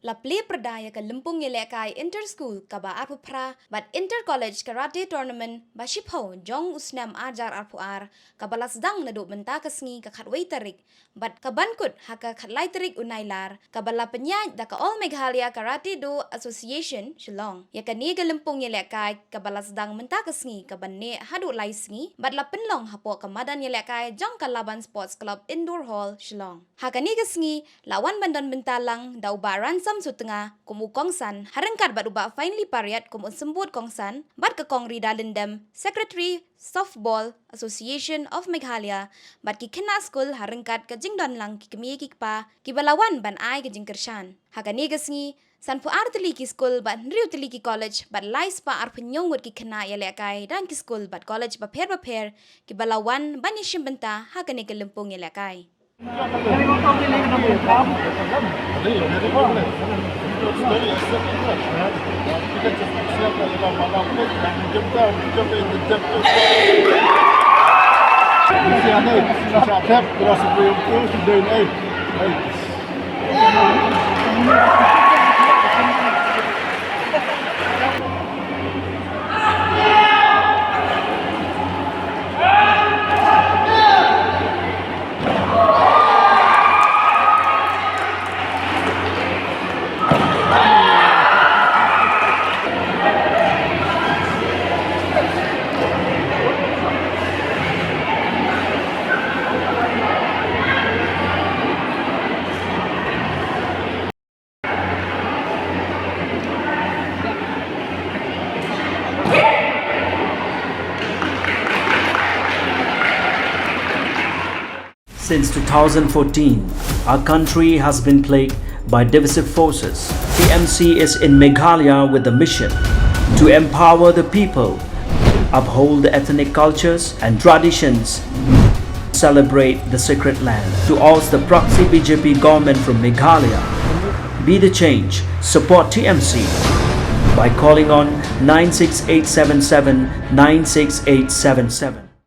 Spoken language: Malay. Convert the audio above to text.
La play perdaya ke lempung yelekai inter school ka ba arpupra but inter college karate tournament ba Hapoh jong usnam ajar arpuar ka bala Sdang na do benta kasngi ka khatway tarik but ka bankut haka khatlay tarik unailar ka bala penyaj da ka All Meghalaya Karate Do Association Shillong ya ka ni ke lempung yelekai ka bala Sdang menta kasngi ka banne hadu lai sngi but la penlong Hapoh ka madan yelekai jong ka Laban Sports Club Indoor Hall Shillong haka ni kasngi lawan bandan bentalang da ubaran sutengah kumu kongsan harengkat bat ubah finally pariat kumu sembut kongsan bat ke kong Rida Lindam Secretary Softball Association of Meghalaya bat ki kena school harengkat ke jingdon lang ki kemi ki pa ki balawan ban ai ke jingkershan hagani gesngi san pu ar teli ki school bat nriu teli ki college bat lais pa ar penyong wat ki kena ya lekai dan ki school bat college ba per ki balawan ban yishim benta hagani ke lempung ya lekai Since 2014, our country has been plagued by divisive forces. TMC is in Meghalaya with the mission to empower the people, uphold the ethnic cultures and traditions, celebrate the sacred land. To urge the proxy BJP government from Meghalaya, be the change, support TMC by calling on 96877 96877.